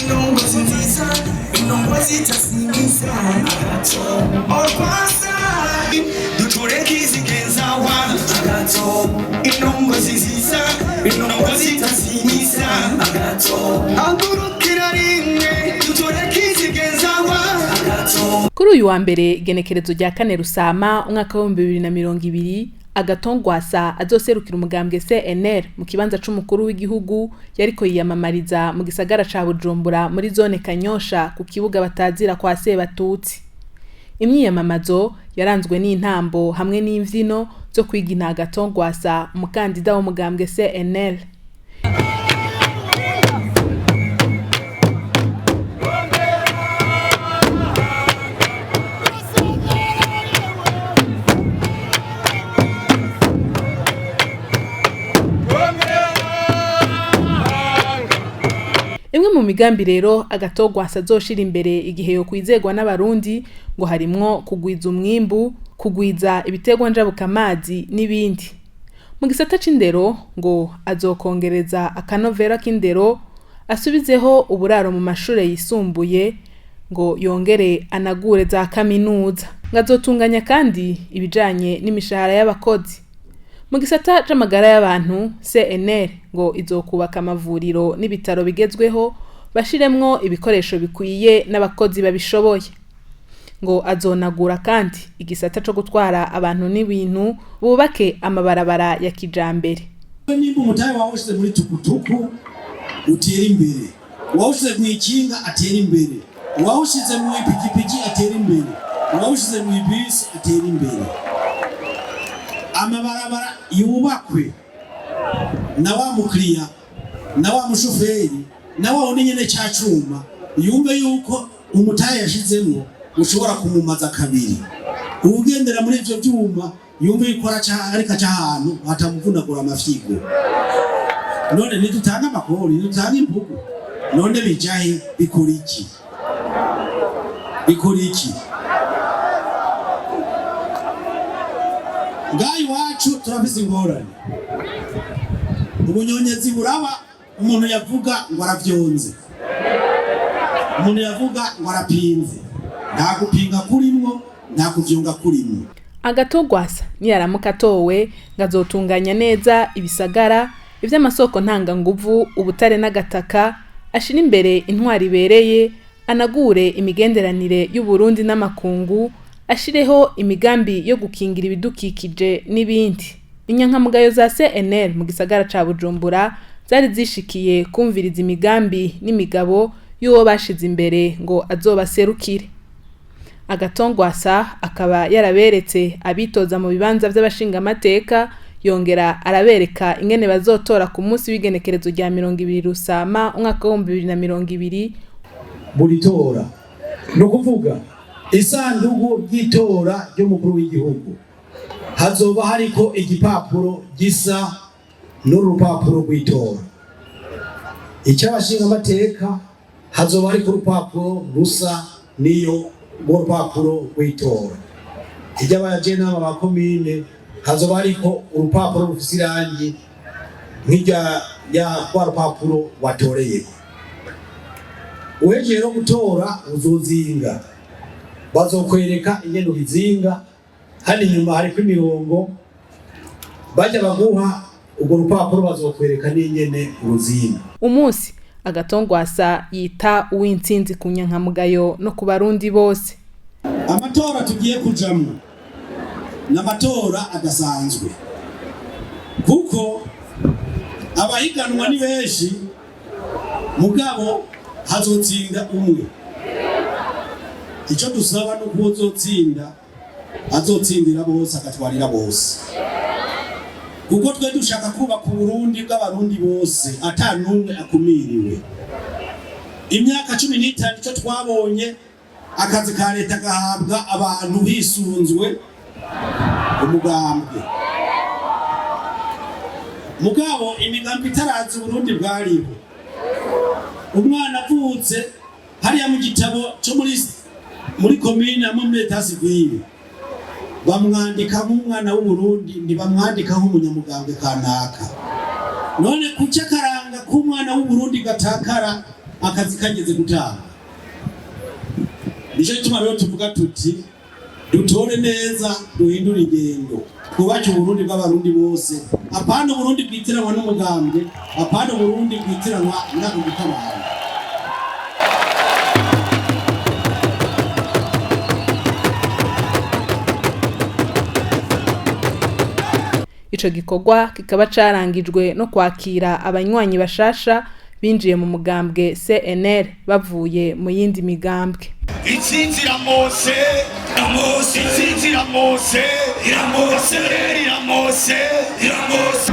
inongozi nziza inongozi itasimisa opasa dutureke izigenzawa inongozi nziza inongozi itasimisa agurukira rimwe dutureke izigenzawa. Kuri uyu wa mbere igenekerezo rya 4 Rusama umwaka wa 2020 Agatongwasa azoserukira umugambwe CNL mu kibanza c'umukuru w'igihugu yariko yiyamamariza mu gisagara ca Bujumbura muri zone Kanyosha ku kibuga batazira kwa Sebatutsi. Imyiyamamazo yaranzwe n'intambo hamwe n'imvyino zo kwigina Agatongwasa umukandida w'umugambwe CNL. Imwe mu migambi rero Agatongwasa azoshira imbere igihe yo kwizegwa n'abarundi ngo harimwo kugwiza umwimbu, kugwiza ibitegwa njabukamazi n'ibindi. Mu gisata c'indero ngo azokongereza akanovera k'indero, asubizeho uburaro mu mashure yisumbuye, ngo yongere anagure za kaminuza. Ngazotunganya kandi ibijanye n'imishahara y'abakozi. Mu gisata c'amagara y'abantu CNL ngo izokubaka amavuriro n'ibitaro bigezweho bashiremwo ibikoresho bikwiye n'abakozi babishoboye. Ngo azonagura kandi igisata co gutwara abantu n'ibintu bubake amabarabara ya kijambere. Nimba umutahe wawushize muri tukutuku utera imbere, wawushize mu ikinga atera imbere, wawushize mu ipikipiki atera imbere, wawushize mu bisi atera imbere. Amabarabara yubakwe na wa mukriya na wa mushoferi na wa nyene cyacuma yumve yuko umutaye yashizemo ushobora kumumaza kabiri. Ugendera muri ivyo byuma yumve ikora ariko cy'ahantu hatamuvunagura amafyigo. None nitutanga amakori nitutanga impugu, none bijahe bikora iki? Bikora iki? Ngayi wacu turafise ingorane. Ubunyonyezi buraba, umuntu yavuga ngo aravyonze, umuntu yavuga ngo arapinze, nta gupinga kurimwo, nta kuvyonga kurimwo. Agatongwasa niyaramuka atowe ngazotunganya neza ibisagara, ivy'amasoko ntanga nguvu, ubutare n'agataka, ashira imbere intwari ibereye, anagure imigenderanire y'u Burundi n'amakungu, ashireho imigambi yo gukingira ibidukikije n'ibindi. Inyankamugayo za CNL mu gisagara ca Bujumbura zari zishikiye kumviriza imigambi n'imigabo y'uwo bashize imbere ngo azobaserukire. Agatongwasa akaba yaraberetse abitoza mu bibanza by'abashinga amateka, yongera arabereka ingene bazotora ku munsi w'igenekerezo rya 20 Rusama umwaka wa 2020. Buri tora no kuvuga isandugu ry'itora ry'umukuru w'igihugu hazoba hariko igipapuro gisa n'urupapuro rw'itora. Icy'abashinga amateka hazoba hariko urupapuro rusa niyo urupapuro rw'itora. Iby'abajena ba komine hazoba hariko urupapuro rufise irangi nk'irya kwa rupapuro watoreyeko. Uhejeje no gutora uzozinga, bazokwereka ingene ubizinga, handi nyuma hariko imirongo bajya baguha urwo rupapuro bazokwereka n'ingene uruzinga. Umunsi Agatongwasa yita uw'intsinzi ku nyankamugayo no ku barundi bose. Amatora tugiye kujamwo n'amatora adasanzwe, kuko abahiganwa ni benshi mugabo hazotsinda umwe. Icyo dusaba no kuzotsinda azotsindira bose agatwarira bose, kuko twe dushaka kubaka Burundi bw'abarundi bose atanumwe akumiriwe. Imyaka 15 cyo twabonye akazi ka leta gahabwa abantu bisunzwe umugambwe, mugabo imigambi itarazi Burundi bwariho. Umwana avutse hariya mu gitabo cyo muri komine amwe muri leta civile bamwandika nk'umwana w'Uburundi, ntibamwandika nk'umunyamugambwe kanaka. None kuki akaranga k'umwana w'Uburundi gatakara akazi kageze gutanga. Nico gituma rero tuvuga tuti dutore neza duhindura ingendo twubake Uburundi bw'abarundi bose, apana Uburundi bwitiranwa n'umugambwe, apana Uburundi bwitiranwa n'agutabara. Ico gikorwa kikaba carangijwe no kwakira abanywanyi bashasha binjiye mu mugambwe CNL bavuye mu yindi migambwe. Itsinzira Mose, itsinzira Mose, iramose, iramose, iramose.